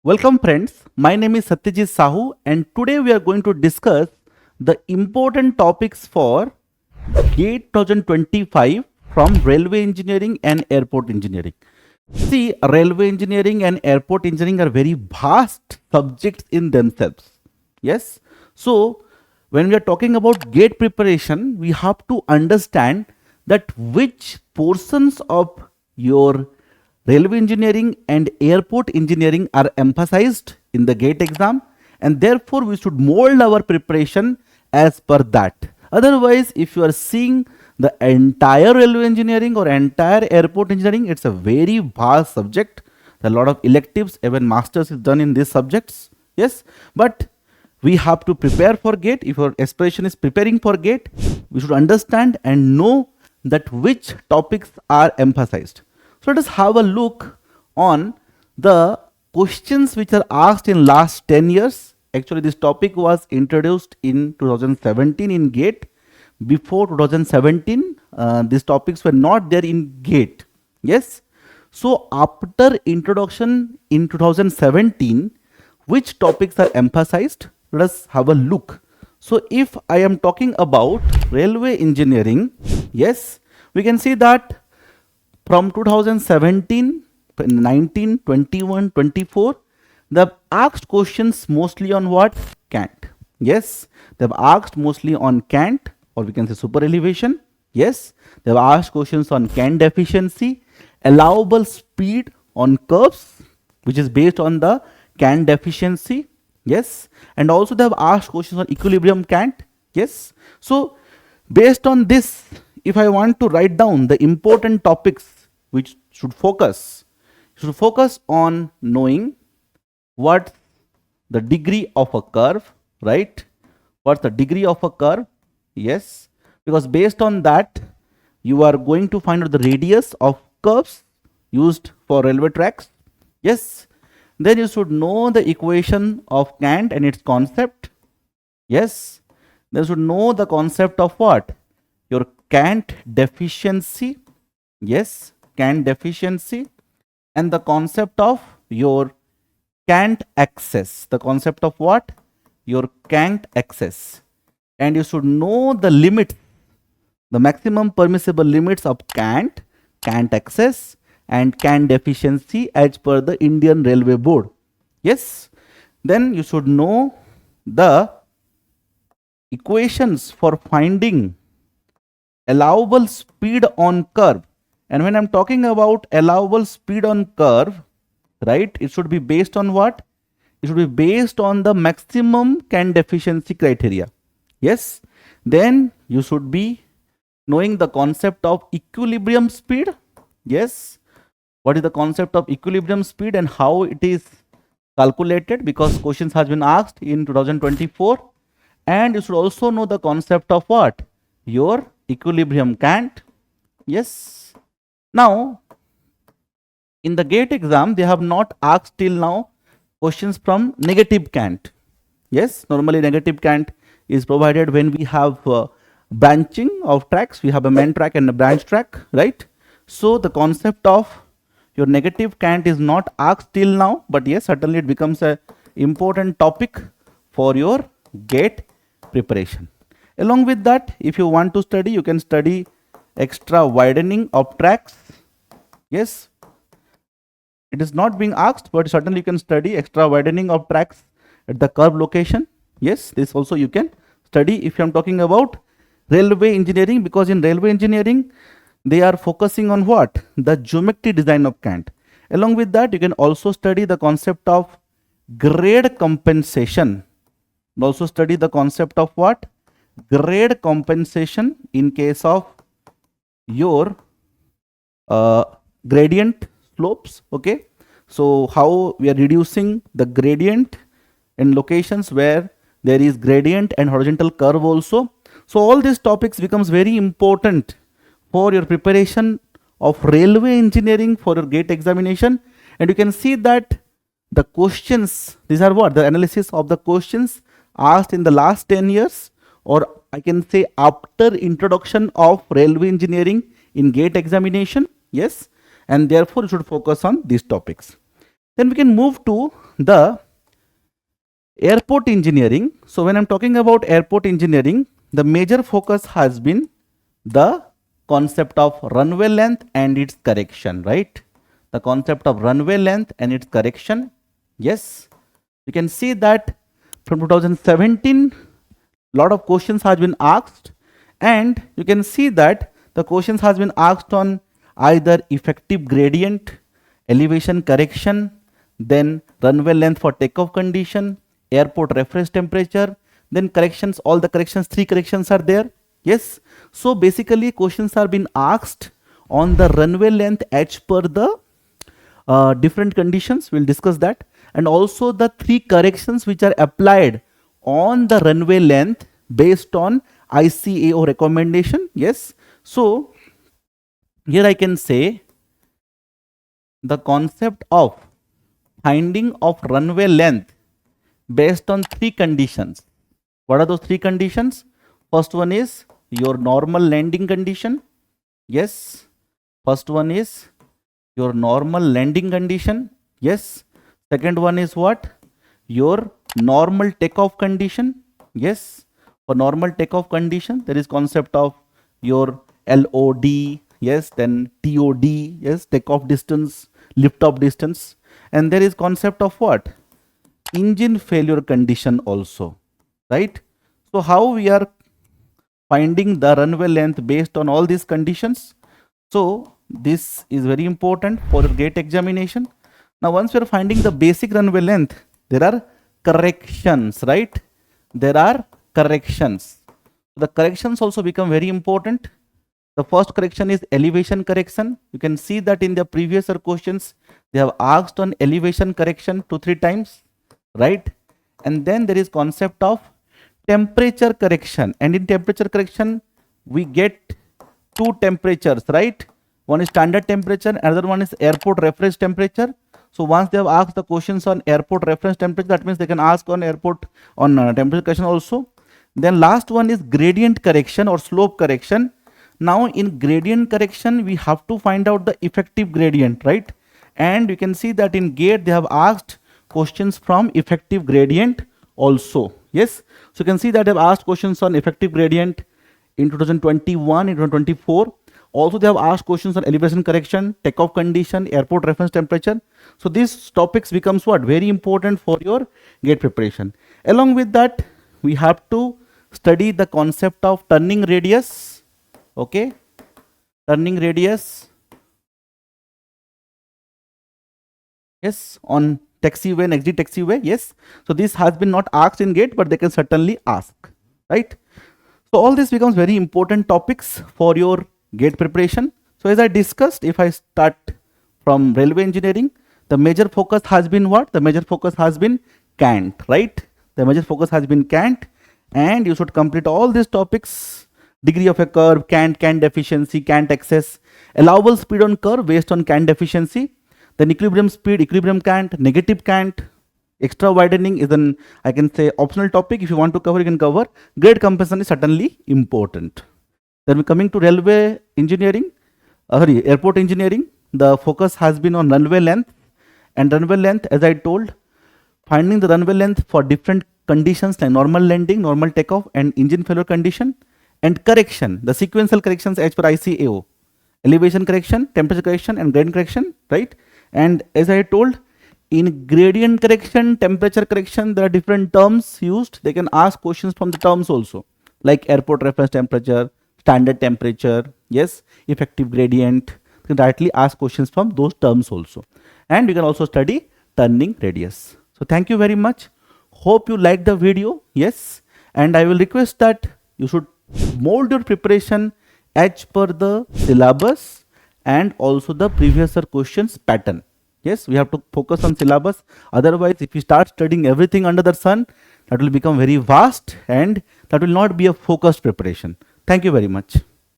Welcome friends, my name is Satyajit Sahu and today we are going to discuss the important topics for GATE 2025 from Railway Engineering and Airport Engineering. See, Railway Engineering and Airport Engineering are very vast subjects in themselves. Yes, so when we are talking about GATE preparation, we have to understand that which portions of your railway engineering and airport engineering are emphasized in the GATE exam, and therefore we should mold our preparation as per that. Otherwise, if you are seeing the entire railway engineering or entire airport engineering, it's a very vast subject. There are a lot of electives, even masters is done in these subjects. Yes, but we have to prepare for GATE. If your aspiration is preparing for GATE, we should understand and know that which topics are emphasized. So let us have a look on the questions which are asked in last 10 years. Actually, this topic was introduced in 2017 in GATE. Before 2017, these topics were not there in GATE. Yes. So after introduction in 2017, which topics are emphasized? Let us have a look. So if I am talking about railway engineering, yes, we can see that from 2017, 19, 21, 24, they've asked questions mostly on what? Cant. Yes, they've asked mostly on cant, or we can say super elevation. Yes, they've asked questions on cant deficiency, allowable speed on curves, which is based on the cant deficiency. Yes, and also they have asked questions on equilibrium cant. Yes, so based on this, if I want to write down the important topics which should focus on knowing what the degree of a curve, right? What's the degree of a curve? Yes, because based on that, you are going to find out the radius of curves used for railway tracks. Yes, then you should know the equation of cant and its concept. Yes, then you should know the concept of what? Your cant deficiency. Yes, cant deficiency, and the concept of your cant excess. The concept of what? Your cant excess. And you should know the limit, the maximum permissible limits of cant excess, and cant deficiency as per the Indian Railway Board. Yes, then you should know the equations for finding allowable speed on curve. And when I'm talking about allowable speed on curve, right, it should be based on what? It should be based on the maximum cant deficiency criteria. Yes, then you should be knowing the concept of equilibrium speed. Yes, what is the concept of equilibrium speed and how it is calculated, because questions has been asked in 2024. And you should also know the concept of what? Your equilibrium cant. Yes, now in the GATE exam they have not asked till now questions from negative cant. Yes, normally negative cant is provided when we have branching of tracks. We have a main track and a branch track, right? So the concept of your negative cant is not asked till now, but yes, certainly it becomes a important topic for your GATE preparation. Along with that, if you want to study, you can study extra widening of tracks. Yes, it is not being asked, but certainly you can study extra widening of tracks at the curve location. Yes, this also you can study if I am talking about railway engineering, because in railway engineering they are focusing on what? The geometry design of cant. Along with that, you can also study the concept of grade compensation. And also study the concept of what? Grade compensation in case of your gradient slopes. Okay, so how we are reducing the gradient in locations where there is gradient and horizontal curve also. So all these topics becomes very important for your preparation of railway engineering for your GATE examination. And you can see that the questions, these are what? The analysis of the questions asked in the last 10 years, or I can say after introduction of railway engineering in GATE examination. Yes, and therefore you should focus on these topics. Then we can move to the airport engineering. So when I'm talking about airport engineering, the major focus has been the concept of runway length and its correction, right? The concept of runway length and its correction. Yes, you can see that from 2017, lot of questions has been asked, and you can see that the questions has been asked on either effective gradient, elevation correction, then runway length for takeoff condition, airport reference temperature, then corrections, all the corrections, 3 corrections are there. Yes, so basically questions are being asked on the runway length as per the different conditions. We'll discuss that, and also the 3 corrections which are applied on the runway length based on ICAO recommendation. Yes, so here I can say the concept of finding of runway length based on 3 conditions. What are those 3 conditions? First one is your normal landing condition. Yes, first one is your normal landing condition. Yes, second one is what? Your normal takeoff condition. Yes, for normal takeoff condition there is concept of your LOD. Yes, then TOD. Yes, takeoff distance, lift off distance, and there is concept of what? Engine failure condition also, right? So how we are finding the runway length based on all these conditions? So this is very important for your gate examination. Now once we are finding the basic runway length, there are corrections, right? There are corrections. The corrections also become very important. The first correction is elevation correction. You can see that in the previous questions they have asked on elevation correction 2-3 times, right? And then there is concept of temperature correction, and in temperature correction we get 2 temperatures, right? One is standard temperature, another one is airport reference temperature. So once they have asked the questions on airport reference temperature, that means they can ask on airport on temperature correction also. Then last one is gradient correction or slope correction. Now in gradient correction we have to find out the effective gradient, right? And you can see that in GATE they have asked questions from effective gradient also. Yes, so you can see that they have asked questions on effective gradient in 2021, in 2024. Also they have asked questions on elevation correction, takeoff condition, airport reference temperature. So these topics becomes what? Very important for your GATE preparation. Along with that, we have to study the concept of turning radius. Okay, turning radius. Yes, on taxiway and exit taxiway. Yes, so this has been not asked in GATE, but they can certainly ask, right? So all this becomes very important topics for your GATE preparation. So as I discussed, if I start from railway engineering, the major focus has been what? The major focus has been cant, right? The major focus has been cant, and you should complete all these topics: degree of a curve, cant deficiency, cant excess, allowable speed on curve based on cant deficiency, then equilibrium speed, equilibrium cant, negative cant, extra widening is an, I can say, optional topic. If you want to cover, you can cover. Grade comparison is certainly important. Then we're coming to railway engineering, airport engineering. The focus has been on runway length, and runway length, as I told, finding the runway length for different conditions like normal landing, normal takeoff, and engine failure condition, and correction, the sequential corrections as per ICAO, elevation correction, temperature correction, and gradient correction, right? And as I told, in gradient correction, temperature correction, there are different terms used. They can ask questions from the terms also, like airport reference temperature, standard temperature, yes, effective gradient. You can directly ask questions from those terms also. And you can also study turning radius. So thank you very much. Hope you liked the video. Yes, and I will request that you should mold your preparation as per the syllabus and also the previous year questions pattern. Yes, we have to focus on syllabus. Otherwise, if you start studying everything under the sun, that will become very vast and that will not be a focused preparation. Thank you very much.